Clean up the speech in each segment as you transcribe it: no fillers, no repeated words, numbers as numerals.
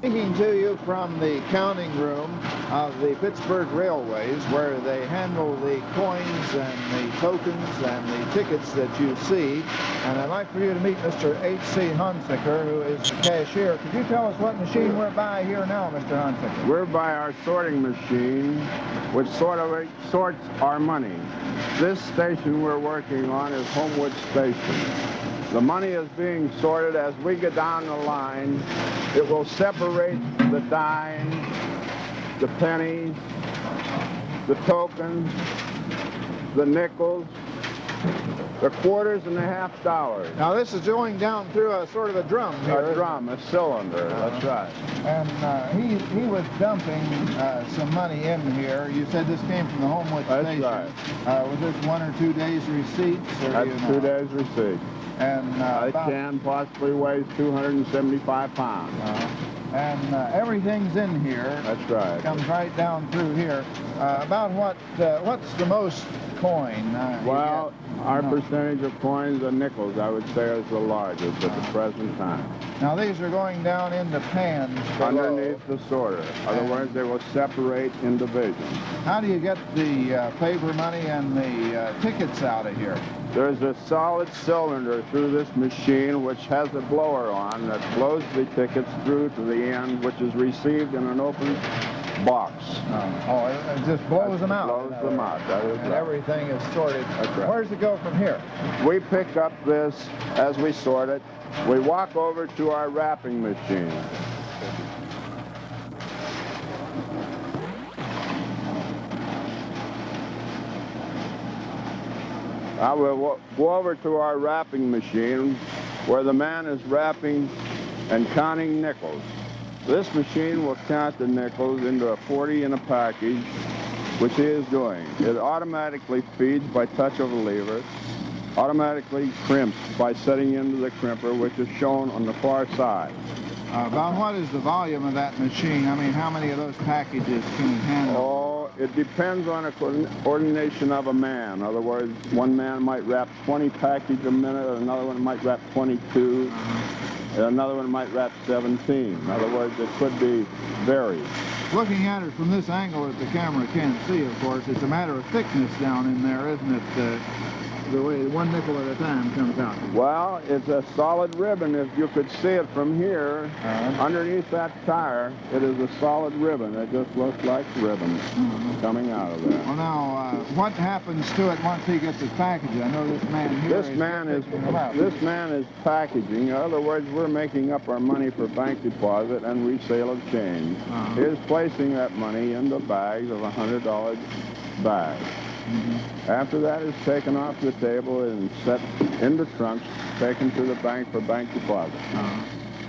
Speaking to you from the counting room of the Pittsburgh Railways, where they handle the coins and the tokens and the tickets that you see. And I'd like for you to meet Mr. H.C. Huntzinger, who is the cashier. Could you tell us what machine we're by here now, Mr. Huntzinger? We're by our sorting machine, which sorts our money. This station we're working on is Homewood Station. The money is being sorted as we get down the line. It will separate the dimes, the pennies, the tokens, the nickels, the quarters, and the half dollars. Now this is going down through a sort of a drum here. A drum, a cylinder, that's right. And he was dumping some money in here. You said this came from the Homewood Station. That's right. Was this 1 or 2 days receipts? Or That's 2 days receipt. And it can possibly weighs 275 pounds. And everything's in here. That's right. Comes right down through here. About what's the most coin? Well, our percentage of coins and nickels, I would say, is the largest at the present time. Now these are going down into pans below. Underneath the sorter. Otherwise, they will separate in divisions. How do you get the paper money and the tickets out of here? There's a solid cylinder through this machine which has a blower on that blows the tickets through to the end, which is received in an open box. It just blows them out. Blows them out, that is and right. Everything is sorted. That's right. Where does it go from here? We pick up this as we sort it. We walk over to our wrapping machine. I will go over to our wrapping machine where the man is wrapping and counting nickels. This machine will count the nickels into a 40 in a package, which he is doing. It automatically feeds by touch of a lever, automatically crimps by setting into the crimper, which is shown on the far side. About what is the volume of that machine? I mean, how many of those packages can it handle? Oh, it depends on the coordination of a man. In other words, one man might wrap 20 packages a minute, another one might wrap 22, and another one might wrap 17. In other words, it could be varied. Looking at it from this angle that the camera can't see, of course, it's a matter of thickness down in there, isn't it? The way 1 nickel at a time comes out. Well, it's a solid ribbon. If you could see it from here, underneath that tire, it is a solid ribbon. It just looks like ribbon coming out of there. Well, now, what happens to it once he gets his package? I know this man here This man is packaging. In other words, we're making up our money for bank deposit and resale of change. He is placing that money into bags of $100 bags. After that is taken off the table and set in the trunks, taken to the bank for bank deposit.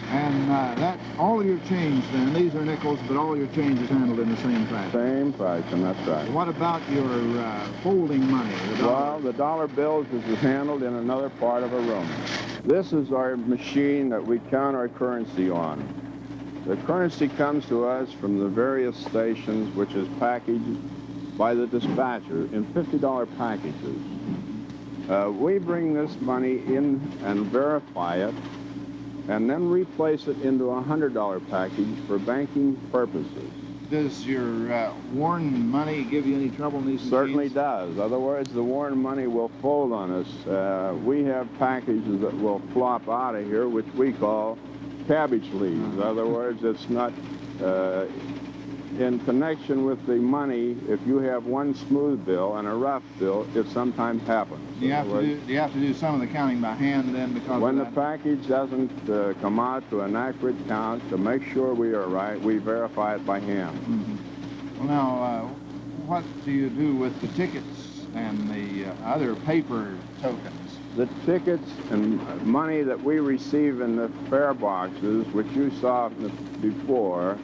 And that all your change then, these are nickels, but all your change is handled in the same fashion. Same fashion, that's right. What about your folding money? Well, the dollar bills is handled in another part of a room. This is our machine that we count our currency on. The currency comes to us from the various stations, which is packaged by the dispatcher in $50 packages. We bring this money in and verify it, and then replace it into a $100 package for banking purposes. Does your worn money give you any trouble in these machines? Certainly does. Otherwise, the worn money will fold on us. We have packages that will flop out of here, which we call cabbage leaves. In other words, it's not in connection with the money. If you have one smooth bill and a rough bill, it sometimes happens. Do you have to do some of the counting by hand then? Because when the package doesn't come out to an accurate count, to make sure we are right, we verify it by hand. Well, now, what do you do with the tickets and the other paper tokens? The tickets and money that we receive in the fare boxes, which you saw before,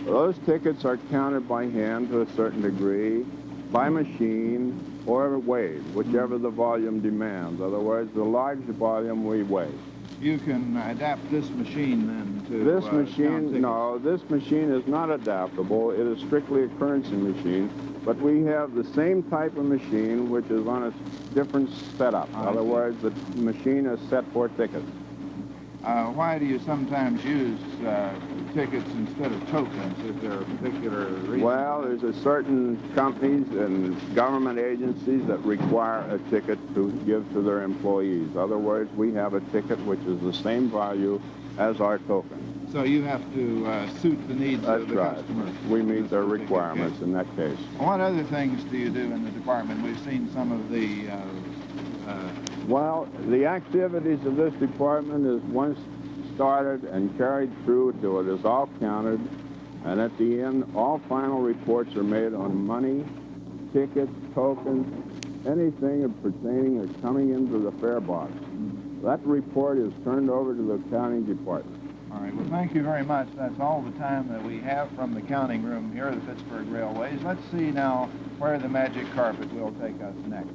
those tickets are counted by hand to a certain degree, by machine, or weighed, whichever the volume demands. Otherwise, the larger volume we weigh. You can adapt this machine then to this machine? count tickets. No, this machine is not adaptable. It is strictly a currency machine. But we have the same type of machine, which is on a different setup. In other words, the machine is set for tickets. Why do you sometimes use tickets instead of tokens? Is there a particular reason? Well, there's a certain companies and government agencies that require a ticket to give to their employees. In other words, we have a ticket which is the same value as our token. So you have to suit the needs of the customers. We meet their requirements in that case. What other things do you do in the department? We've seen some of the... Well, the activities of this department is once started and carried through till it is all counted, and at the end, all final reports are made on money, tickets, tokens, anything pertaining or coming into the fare box. That report is turned over to the accounting department. All right, well, thank you very much. That's all the time that we have from the counting room here at the Pittsburgh Railways. Let's see now where the magic carpet will take us next.